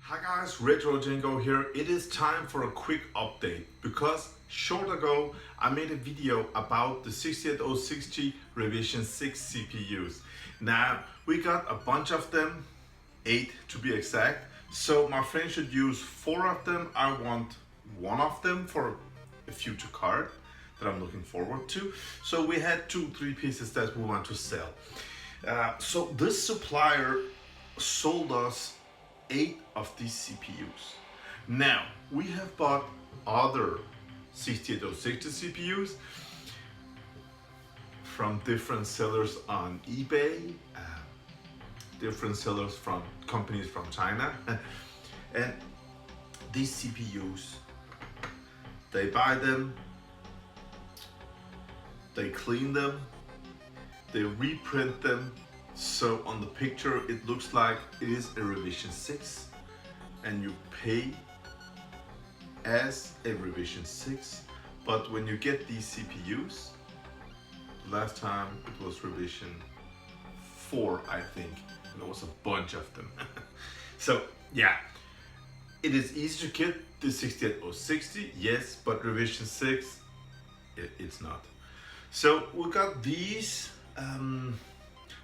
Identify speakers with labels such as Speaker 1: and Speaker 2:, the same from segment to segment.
Speaker 1: Hi guys, Retro Django here. It is time for a quick update because short ago I made a video about the 68060 revision 6 CPUs. Now we got a bunch of them, 8 to be exact. So my friend should use 4 of them. I want 1 of them for a future card that I'm looking forward to. So we had 2-3 pieces that we want to sell. So this supplier sold us 8 of these CPUs. Now we have bought other 68060 CPUs from different sellers on eBay, different sellers from companies from China, and these CPUs, they buy them, they clean them, they reprint them. So on the picture it looks like it is a revision 6 and you pay as a revision 6, but when you get these CPUs, last time it was revision 4 I think, and there was a bunch of them. So yeah, it is easy to get the 68060, yes, but revision 6 it's not. So we got these.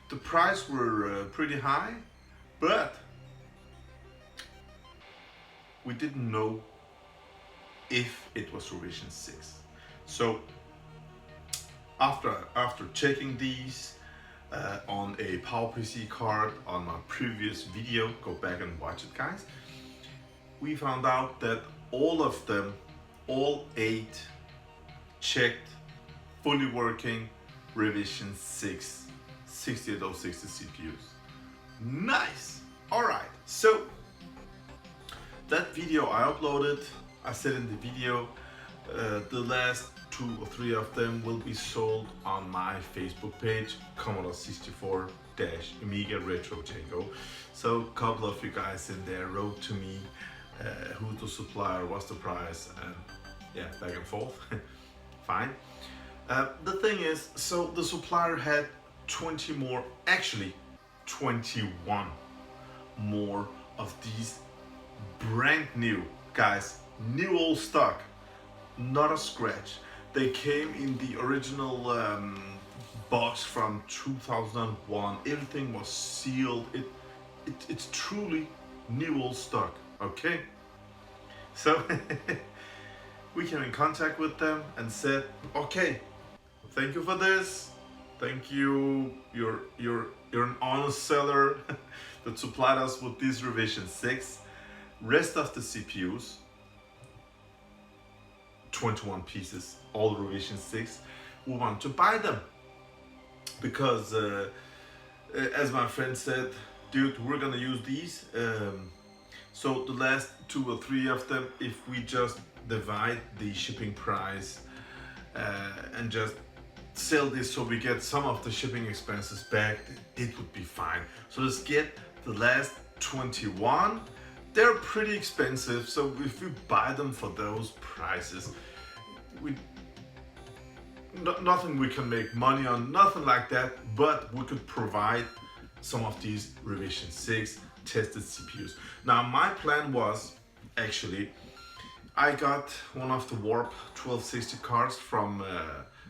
Speaker 1: The price were pretty high, but we didn't know if it was revision 6. So after checking these on a PowerPC card on my previous video, go back and watch it guys, we found out that all of them, all 8, checked, fully working revision 6 68060 CPUs. Nice! Alright, so that video I uploaded, I said in the video, the last 2 or 3 of them will be sold on my Facebook page, Commodore 64-Amiga Retro Django. So a couple of you guys in there wrote to me who's the supplier, what's the price, and yeah, back and forth. Fine. The thing is, so the supplier had 20 more, actually 21 more of these brand new, guys, new old stock, not a scratch. They came in the original box from 2001. Everything was sealed. It's truly new old stock, okay? So we came in contact with them and said, okay, thank you for this. Thank you, you're an honest seller that supplied us with this revision 6. Rest of the CPUs, 21 pieces, all revision 6, we want to buy them. Because, as my friend said, dude, we're gonna use these. So the last 2 or 3 of them, if we just divide the shipping price and just sell this so we get some of the shipping expenses back, it would be fine. So let's get the last 21. They're pretty expensive, so if we buy them for those prices, nothing we can make money on, nothing like that, but we could provide some of these revision 6 tested CPUs. Now my plan was, actually, I got one of the Warp 1260 cards from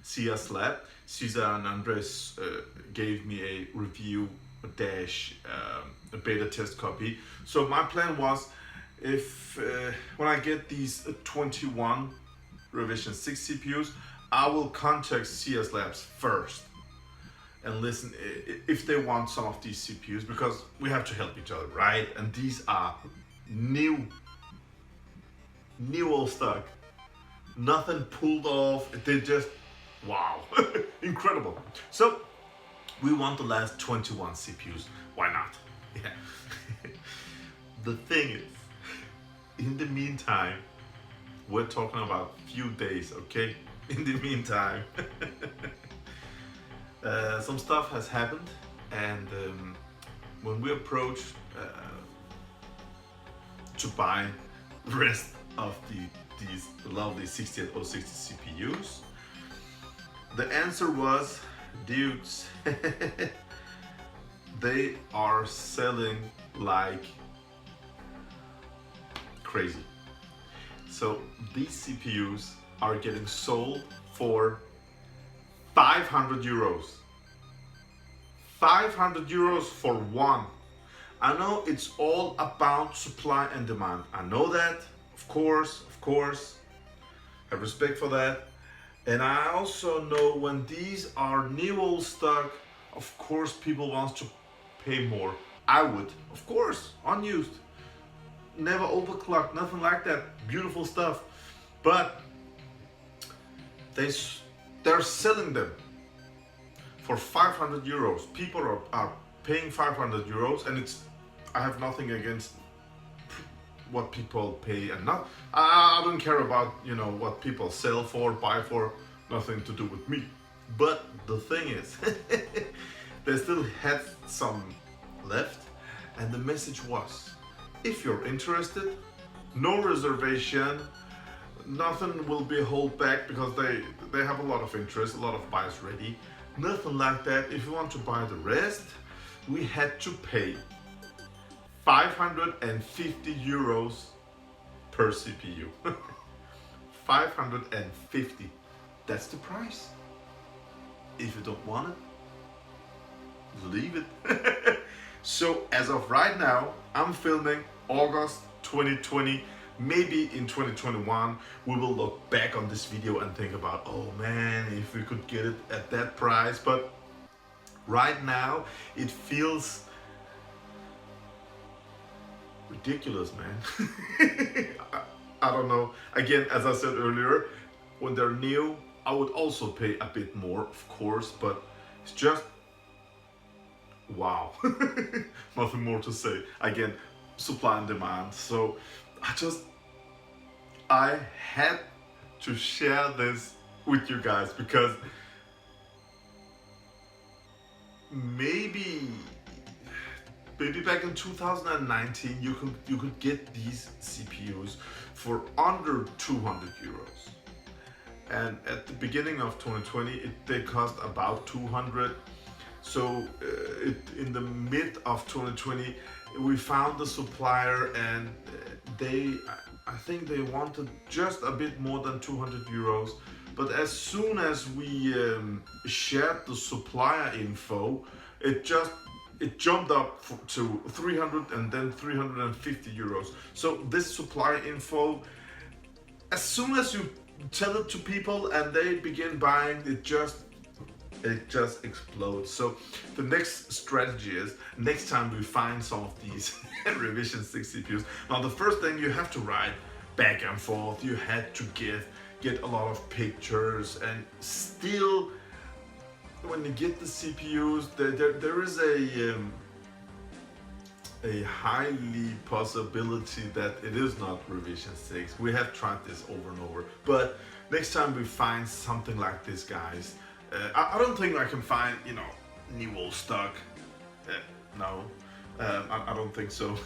Speaker 1: CS Lab. Cesar and Andres gave me a review dash a beta test copy. So my plan was, if when I get these 21 revision 6 CPUs, I will contact CS Labs first and listen if they want some of these CPUs, because we have to help each other, right? And these are new old stock, nothing pulled off. They just, wow, incredible. So we want the last 21 CPUs. Why not? Yeah. The thing is, in the meantime, we're talking about few days, okay? In the meantime, some stuff has happened, and when we approach to buy the rest of these lovely 68060 CPUs, the answer was, dudes, they are selling like crazy. So these CPUs are getting sold for 500 euros. 500 euros for one. I know it's all about supply and demand. I know that, of course. I have respect for that. And I also know when these are new old stock, of course people want to pay more. I would, of course, unused. Never overclocked, nothing like that. Beautiful stuff. But they're selling them for 500 euros. People are paying 500 euros, and I have nothing against what people pay and not. I don't care about, you know, what people sell for, buy for, nothing to do with me. But the thing is, they still had some left, and the message was, if you're interested, no reservation, nothing will be held back because they have a lot of interest, a lot of buyers ready. Nothing like that. If you want to buy the rest, we had to pay 550 euros per CPU. 550. That's the price. If you don't want it, leave it. So as of right now, I'm filming August 2020. Maybe in 2021 we will look back on this video and think about, oh man, if we could get it at that price. But right now it feels ridiculous, man. I don't know. Again, as I said earlier, when they're new, I would also pay a bit more, of course, but it's just wow. Nothing more to say. Again, supply and demand. So I had to share this with you guys because maybe back in 2019 you could get these CPUs for under 200 euros, and at the beginning of 2020 they cost about 200. So in the mid of 2020 we found the supplier, and I think they wanted just a bit more than 200 euros. But as soon as we shared the supplier info, it jumped up to 300 and then 350 euros. So this supplier info, as soon as you tell it to people and they begin buying, it just explodes. So the next strategy is, next time we find some of these Revision 6 CPUs, now the first thing you have to write back and forth, you had to get a lot of pictures, and still when you get the CPUs, there is a highly possibility that it is not Revision 6. We have tried this over and over, but next time we find something like this, guys, I don't think I can find, you know, new old stock. No, I don't think so.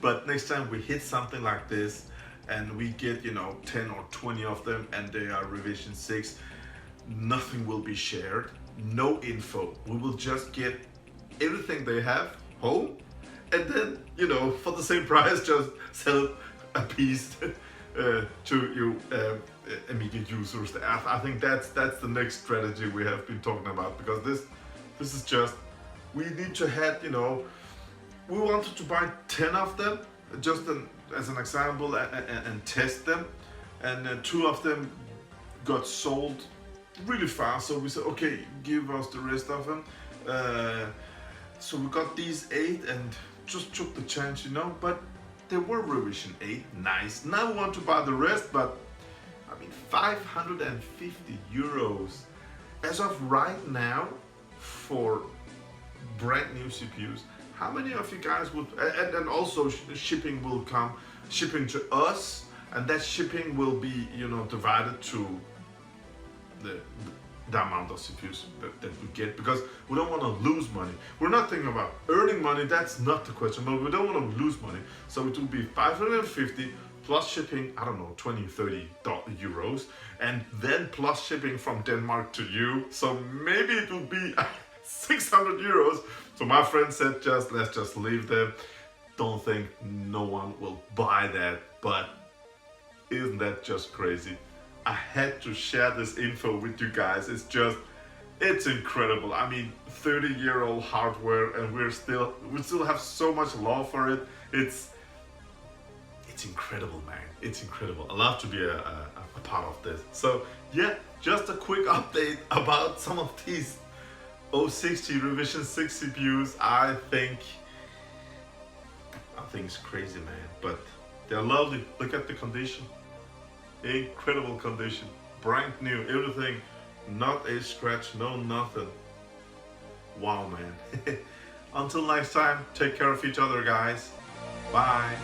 Speaker 1: But next time we hit something like this and we get, you know, 10 or 20 of them and they are Revision 6, nothing will be shared, no info. We will just get everything they have home, and then, you know, for the same price, just sell a piece to you Amiga users. I think that's the next strategy we have been talking about, because this is just, we need to have, you know, we wanted to buy 10 of them just as an example and test them, and 2 of them got sold really fast, so we said, okay, give us the rest of them. So we got these 8 and just took the chance, you know, but they were Revision 8, nice. Now we want to buy the rest, but I mean, 550 euros as of right now for brand new CPUs. How many of you guys would, and also shipping will come, shipping to us, and that shipping will be, you know, divided to the amount of CPUs that we get, because we don't want to lose money. We're not thinking about earning money, that's not the question, but we don't want to lose money. So it will be 550 plus shipping, I don't know, 20, 30 euros, and then plus shipping from Denmark to you. So maybe it will be 600 euros. So my friend said, let's just leave them. don't think no one will buy that, but isn't that just crazy? I had to share this info with you guys. It's incredible. I mean, 30-year-old hardware, and we still have so much love for it. It's incredible, man. It's incredible. I love to be a part of this. So yeah, just a quick update about some of these 060 revision 6 CPUs. I think it's crazy, man. But they're lovely. Look at the condition. Incredible condition. Brand new, everything. Not a scratch, no nothing. Wow, man. Until next time, take care of each other, guys. Bye.